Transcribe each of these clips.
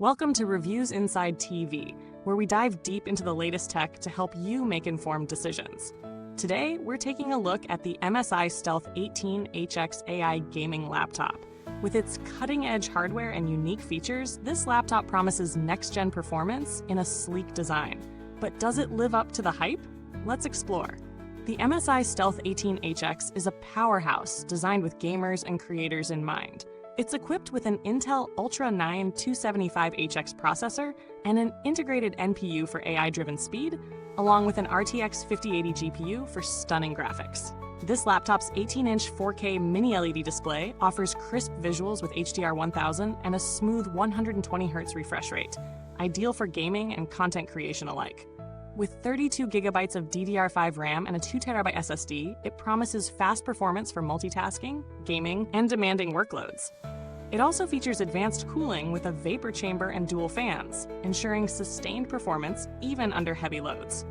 Welcome to Reviewsinside.tv, where we dive deep into the latest tech to help you make informed decisions. Today, we're taking a look at the MSI Stealth 18HX AI gaming laptop. With its cutting-edge hardware and unique features, this laptop promises next-gen performance in a sleek design. But does it live up to the hype? Let's explore. The MSI Stealth 18HX is a powerhouse designed with gamers and creators in mind. It's equipped with an Intel Ultra 9 275HX processor and an integrated NPU for AI-driven speed, along with an RTX 5080 GPU for stunning graphics. This laptop's 18-inch 4K mini-LED display offers crisp visuals with HDR 1000 and a smooth 120Hz refresh rate, ideal for gaming and content creation alike. With 32 GB of DDR5 RAM and a 2TB SSD, it promises fast performance for multitasking, gaming, and demanding workloads. It also features advanced cooling with a vapor chamber and dual fans, ensuring sustained performance even under heavy loads.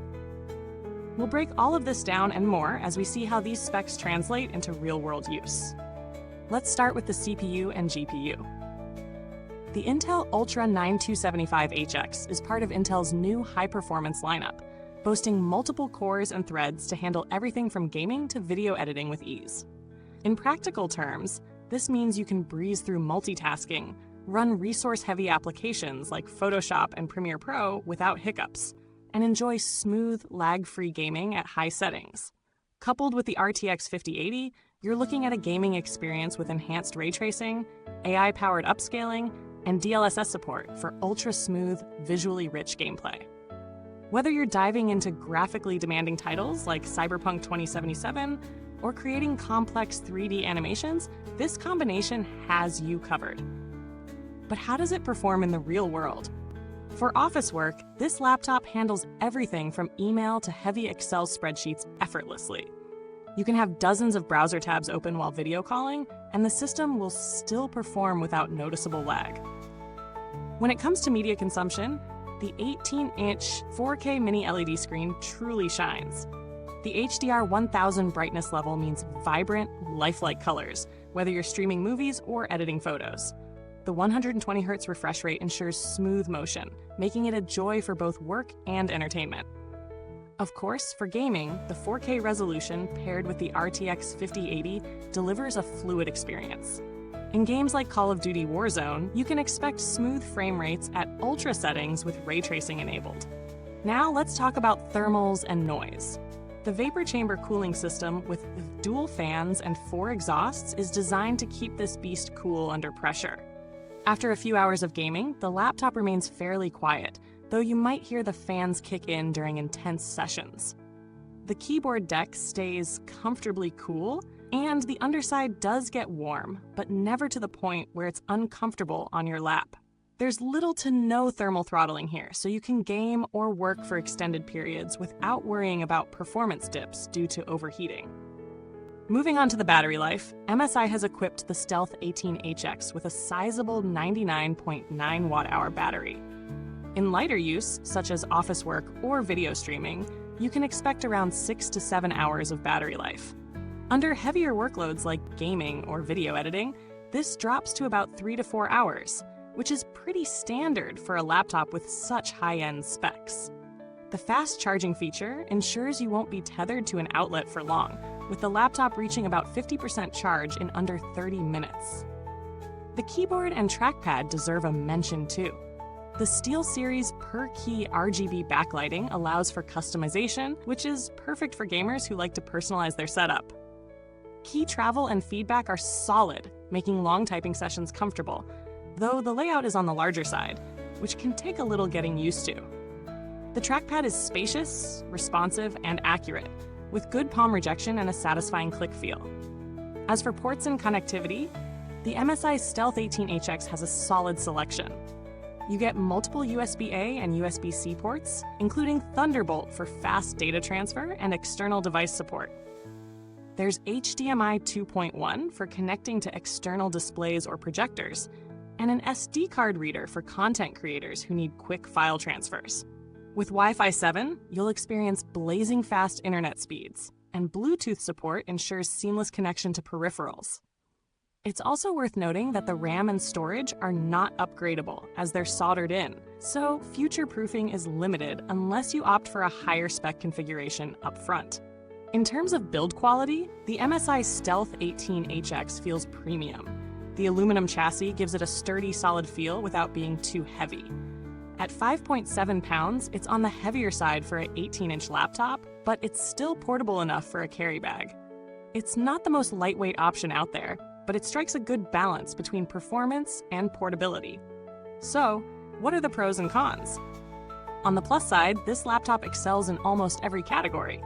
We'll break all of this down and more as we see how these specs translate into real-world use. Let's start with the CPU and GPU. The Intel Ultra 9 275HX is part of Intel's new high-performance lineup, boasting multiple cores and threads to handle everything from gaming to video editing with ease. In practical terms, this means you can breeze through multitasking, run resource-heavy applications like Photoshop and Premiere Pro without hiccups, and enjoy smooth, lag-free gaming at high settings. Coupled with the RTX 5080, you're looking at a gaming experience with enhanced ray tracing, AI-powered upscaling, and DLSS support for ultra-smooth, visually rich gameplay. Whether you're diving into graphically demanding titles like Cyberpunk 2077 or creating complex 3D animations, this combination has you covered. But how does it perform in the real world? For office work, this laptop handles everything from email to heavy Excel spreadsheets effortlessly. You can have dozens of browser tabs open while video calling, and the system will still perform without noticeable lag. When it comes to media consumption, the 18-inch 4K mini-LED screen truly shines. The HDR 1000 brightness level means vibrant, lifelike colors, whether you're streaming movies or editing photos. The 120Hz refresh rate ensures smooth motion, making it a joy for both work and entertainment. Of course, for gaming, the 4K resolution paired with the RTX 5080 delivers a fluid experience. In games like Call of Duty Warzone, you can expect smooth frame rates at ultra settings with ray tracing enabled. Now let's talk about thermals and noise. The vapor chamber cooling system with dual fans and 4 exhausts is designed to keep this beast cool under pressure. After a few hours of gaming, the laptop remains fairly quiet, though you might hear the fans kick in during intense sessions. The keyboard deck stays comfortably cool, and the underside does get warm, but never to the point where it's uncomfortable on your lap. There's little to no thermal throttling here, so you can game or work for extended periods without worrying about performance dips due to overheating. Moving on to the battery life, MSI has equipped the Stealth 18HX with a sizable 99.9 watt-hour battery. In lighter use, such as office work or video streaming, you can expect around 6 to 7 hours of battery life. Under heavier workloads like gaming or video editing, this drops to about 3 to 4 hours, which is pretty standard for a laptop with such high-end specs. The fast charging feature ensures you won't be tethered to an outlet for long, with the laptop reaching about 50% charge in under 30 minutes. The keyboard and trackpad deserve a mention too. The SteelSeries per-key RGB backlighting allows for customization, which is perfect for gamers who like to personalize their setup. Key travel and feedback are solid, making long typing sessions comfortable, though the layout is on the larger side, which can take a little getting used to. The trackpad is spacious, responsive, and accurate, with good palm rejection and a satisfying click feel. As for ports and connectivity, the MSI Stealth 18HX has a solid selection. You get multiple USB-A and USB-C ports, including Thunderbolt for fast data transfer and external device support. There's HDMI 2.1 for connecting to external displays or projectors, and an SD card reader for content creators who need quick file transfers. With Wi-Fi 7, you'll experience blazing fast internet speeds, and Bluetooth support ensures seamless connection to peripherals. It's also worth noting that the RAM and storage are not upgradable as they're soldered in, so future-proofing is limited unless you opt for a higher spec configuration up front. In terms of build quality, the MSI Stealth 18HX feels premium. The aluminum chassis gives it a sturdy, solid feel without being too heavy. At 5.7 pounds, it's on the heavier side for an 18-inch laptop, but it's still portable enough for a carry bag. It's not the most lightweight option out there, but it strikes a good balance between performance and portability. So, what are the pros and cons? On the plus side, this laptop excels in almost every category.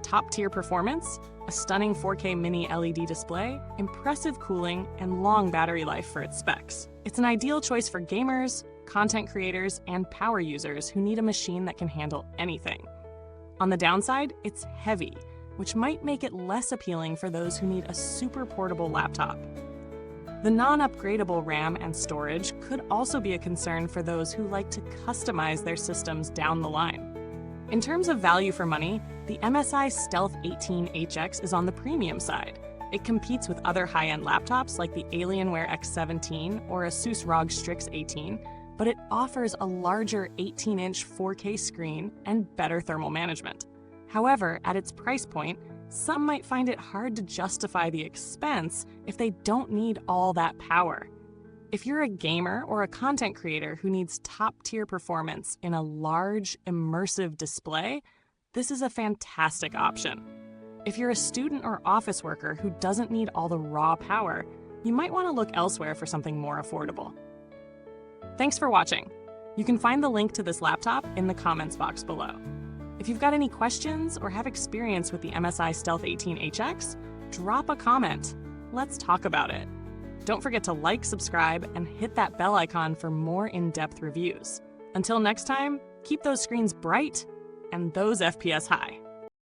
Top-tier performance, a stunning 4K mini LED display, impressive cooling, and long battery life for its specs. It's an ideal choice for gamers, content creators, and power users who need a machine that can handle anything. On the downside, it's heavy, which might make it less appealing for those who need a super portable laptop. The non-upgradable RAM and storage could also be a concern for those who like to customize their systems down the line. In terms of value for money, the MSI Stealth 18HX is on the premium side. It competes with other high-end laptops like the Alienware X17 or Asus ROG Strix 18, but it offers a larger 18-inch 4K screen and better thermal management. However, at its price point, some might find it hard to justify the expense if they don't need all that power. If you're a gamer or a content creator who needs top-tier performance in a large, immersive display, this is a fantastic option. If you're a student or office worker who doesn't need all the raw power, you might want to look elsewhere for something more affordable. Thanks for watching. You can find the link to this laptop in the comments box below. If you've got any questions or have experience with the MSI Stealth 18HX, drop a comment. Let's talk about it. Don't forget to like, subscribe, and hit that bell icon for more in-depth reviews. Until next time, keep those screens bright and those FPS high.